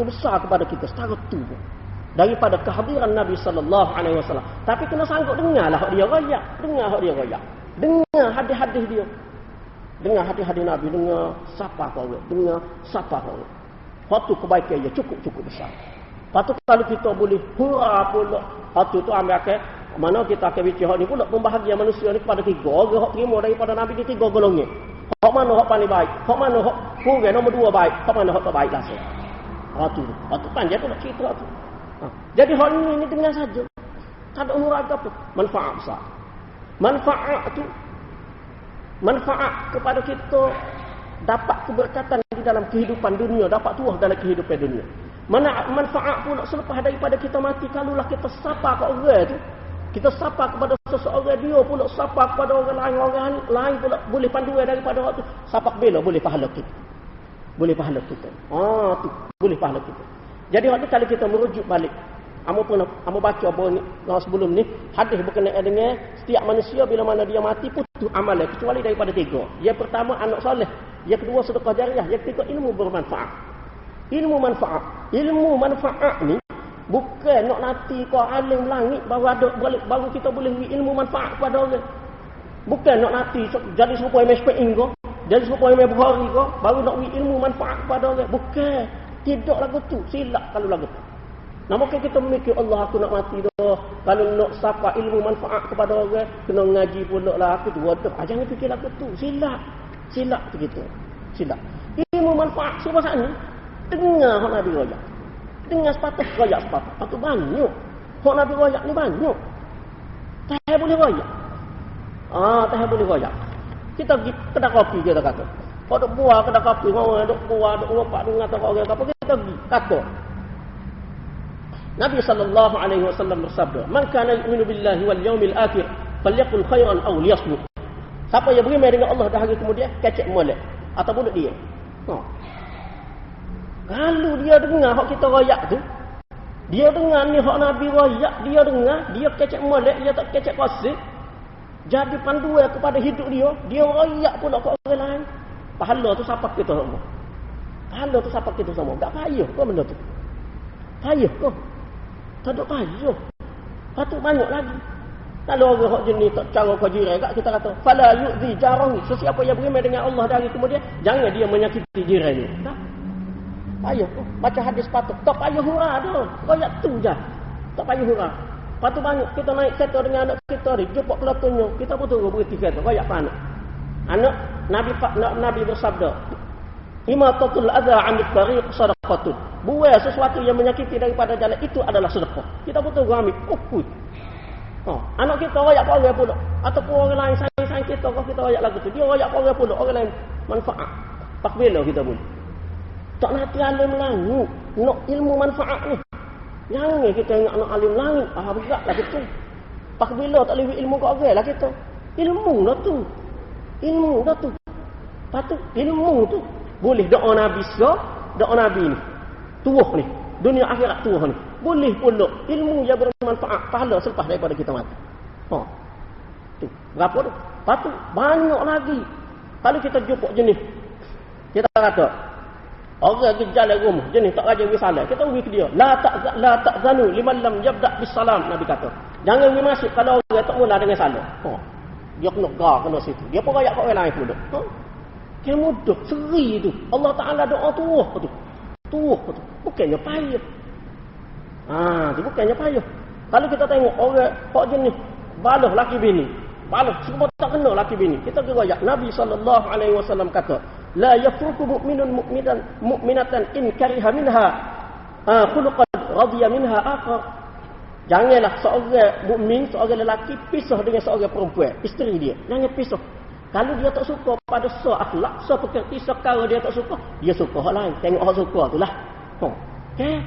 [SPEAKER 1] besar kepada kita setara tu pun. Daripada kehadiran Nabi sallallahu alaihi wasallam. Tapi kena sanggup dengarlah hak dia royak, Dengar hadis-hadis dia. Dengar hadis-hadis Nabi, dengar siapa kau, Waktu kebaikan dia cukup besar. Lepas tu kalau kita boleh hurah pula, waktu tu ambil mana kita akan bicara ni pula pembahagian manusia ni kepada 3 orang hak terima daripada Nabi ni 3 golongan. Hak mana hak paling baik, hak mana hak kurang nombor 2 baik, hak mana hak tak baik lah. Waktu panjang tu nak cerita tu. Jadi hal ini dengar saja. Tak ada umur apa pun. Manfaat besar. Manfaat kepada kita dapat keberkatan di dalam kehidupan dunia, dapat tuah dalam kehidupan dunia. Mana manfaat pula selepas daripada kita mati, kalulah kita sapa ke orang tu, kita sapa kepada seseorang, dia pula sapa kepada orang lain pula boleh panduan daripada orang tu. Sapa bila boleh pahala kita. Boleh pahala kita. Tu boleh pahala kita. Jadi waktu kalau kita merujuk balik, amo baca sebelum ni hadis berkenaan dengan setiap manusia bila mana dia mati putus amalan kecuali daripada 3. Yang pertama anak soleh, yang kedua sedekah jariah, yang ketiga ilmu bermanfaat. Ilmu manfaat ni bukan nak nanti kau alim langit baru kita boleh beri ilmu manfaat kepada orang. Bukan nak nanti jadi serupa MSPI kau, jadi serupa Bukhari kau baru nak beri ilmu manfaat kepada orang. Bukan. Tidak lagu tu, silap kalau lagu tu. Namun kita memikir Allah aku nak mati dah. Kalau nak sapa ilmu manfaat kepada orang, kena ngaji pula lah aku tu. Waduh, jangan fikir lagu tu. Silap tu kita. Silap. Ilmu manfaat sebab sana dengar hak Nabi royak. Dengar sepatah royak sepatah. Itu banyak. Hak Nabi royak ni banyak. Tak boleh royak. Tak boleh royak. Kita pergi kedai kopi kita kata. Kau duk buah kedai kopi, duk rompak dengar tak orang apa kita pergi kata. Nabi sallallahu alaihi wasallam bersabda, "Man kana yu'minu billahi wal yawmil akhir, falyaqul khairan aw liyasmut." Siapa yang beriman dengan Allah dan hari kemudian, kecek molek atau bunuh dia. Kalau dia dengar hak kita royak tu, dia dengar ni hak Nabi royak, dia dengar, dia kecek molek, dia tak kecek kosik. Jadi panduan kepada hidup dia royak pula ke orang lain. Pahala tu siapa kita semua? Tak payah kau benda tu. Payah kau. Tak ada payah. Patut banyak lagi. Kalau orang hak jenis tak cara kau jiran kat kita kata, fala yu'zi jarahu. Sesiapa yang beriman dengan Allah dari kemudian, jangan dia menyakiti jiran dia. Tak payah kau. Baca hadis patut. Tak payah hurah dah. Royak tu je. Tak payah hurah. Lepas tu banyak kita naik kereta dengan anak kita ni, jumpa pelatunnya, kita pun turun berhenti kereta, royak pak anak. Nabi bersabda, imatatul adha 'anil tariq sadaqatun. Buai sesuatu yang menyakiti daripada jalan itu adalah sedekah. Kita pun turun ambil, ukui. Anak kita royak pak orang pula. Ataupun orang lain sayang kita, kalau kita royak lagu tu, dia royak pak orang pula, orang lain manfaat. Pak bila kita boleh. Tak nak alim langit, nak ilmu manfaat ni. Jangan kita ingat nak alim langit, beratlah kita. Pak bila tak boleh ilmu kat orang lah kita. Ilmu dah tu. Patut ilmu tu boleh doa Nabi doa Nabi ni. Tuah ni, dunia akhirat tuah ni. Boleh pula ilmu yang bermanfaat pahala selepas daripada kita mati. Tu. Berapa tu? Patut banyak lagi. Kalau kita jumpa jenis, kita kata orang ke jalan rumah, jenis tak rajin wisalah, kita pergi ke dia. La ta'zanu liman lam yabda' bis salam, Nabi kata. Jangan pergi masuk kalau orang tak mula dengan salam. Dia kena kena situ. Dia pun rayak kat orang lain pula. Dia mudah, seri tu. Allah Taala doa tuah tu. Bukannya payah. Tu bukannya payah. Kalau kita tengok orang hak jenis balah laki bini, balah semua tak kena laki bini. Kita riwayat Nabi SAW kata, la yafruqu mu'minun mu'minatan in kariha minha khuluqan radiya minha akhar. Janganlah seorang mukmin, seorang lelaki pisah dengan seorang perempuan, isteri dia. Jangan pisah. Kalau dia tak suka pada akhlak, pekerti, perkara dia tak suka, dia suka hak lain. Tengok hak suka itulah. Okey.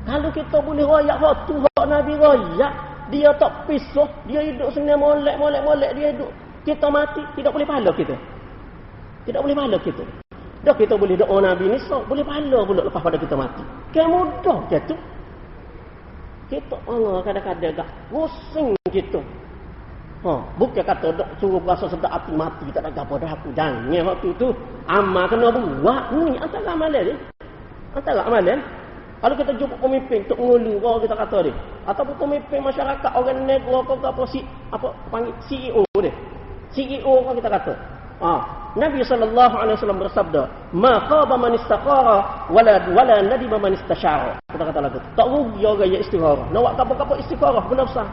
[SPEAKER 1] Kalau kita boleh royak hak tu, hak Nabi royak, dia tak pisah, dia hidup senang molek dia hidup. Kita mati, tidak boleh pahala kita. Tidak boleh pahala kita. Dah kita boleh doa Nabi ni, boleh pahala pula lepas pada kita mati. Kan mudah je tu. Kita Allah kadang-kadang agak pusing kita. Bukan kata dok suruh berasa sedap hati mati, tak ada apa dah aku. Jangan waktu tu amal kena buat ni antara amalan ni. Kalau kita jumpa pemimpin untuk mengulu orang kita kata dia, ataupun pemimpin masyarakat orang negara apa panggil CEO dia. CEO orang kita kata. Nabi SAW bersabda, ma khaba man istaqara wala nadiba man istashara. Kita kata lagu, tak rugi orang yang istikharah. Nak buat apa-apa istikharah benar besar.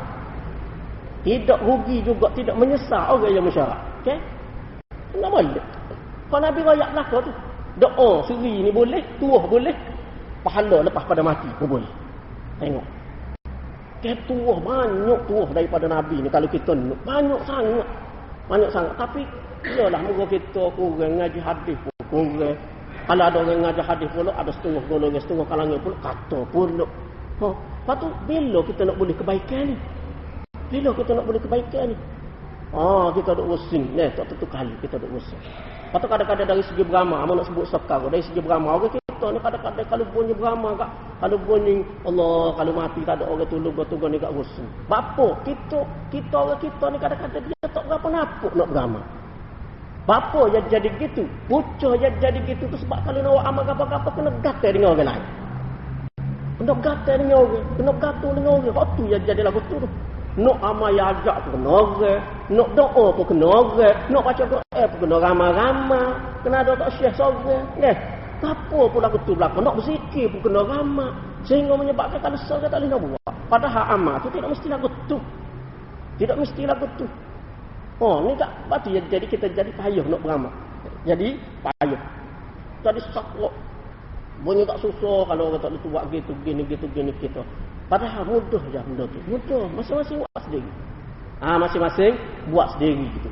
[SPEAKER 1] Tidak rugi juga, tidak menyesal orang yang mesyarah. Okey? Tak boleh. Kalau Nabi rakyat belaka tu, doa suri ni boleh, tuah boleh, pahala lepas pada mati pun boleh. Tengok. Tuah banyak tuah daripada Nabi ni kalau kita nak. Banyak sangat. Tapi iyalah moga kita kurang ngaji hadis pun kurang. Kalau ada orang ngaji hadis pula, ada setengah golongan, setengah kalangan pula kata pula. Lepas tu bila kita nak boleh kebaikan ni? Kita duk pusing. Tak tentu kali kita duk pusing. Lepas tu kadang-kadang dari segi berama, nak sebut sekarang, dari segi berama orang kita ni kadang-kadang kalau bunyi berama kak, kalau bunyi Allah, kalau mati tak ada orang tolong bertunggu ni kat pusing. Bapa kita orang kita ni kadang-kadang dia tak berapa napuk nak berama. Bapa yang jadi gitu, bocah yang jadi gitu tu sebab kalau nak amal apa-apa kena gatal dengan orang lain. Kena gatal dengan orang, kena gatal dengan orang. Waktu yang jadi lagu tu. Nak amal yang ajak pun kena orang, nak doa pun kena orang, nak baca Quran pun kena ramai-ramai, kena ada tak syekh seorang. Apa pun lagu tu belakang, nak berzikir pun kena ramai. Sehingga menyebabkan kalau seorang tak boleh nak buat. Padahal amal tu tidak mesti lagu tu. Ni tak berarti jadi kita jadi payah nak beramal. Jadi payah. Jadi sakok. Bunyi tak susah kalau orang tak boleh buat gitu gini kita. Padahal mudah je benda tu. Mudah, masing-masing buat sendiri. Masing-masing buat sendiri gitu.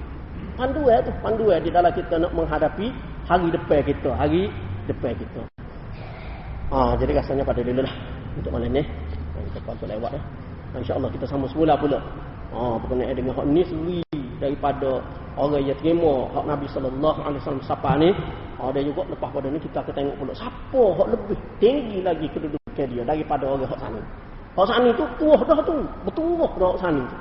[SPEAKER 1] Panduan di dalam kita nak menghadapi hari depan kita. Jadi rasanya pada dulu lah untuk malam ni. Kita pasal lewat dah. Insya-Allah kita sama semula pula. Berkenaan dengan hak ni sendiri daripada orang yang terima hak Nabi SAW siapa ni. Dia juga lepas pada ni kita akan tengok pula siapa hak lebih tinggi lagi kedudukan dia daripada orang hak sana. Hak sana tu tuah dah tu, bertuah dah hak sana tu.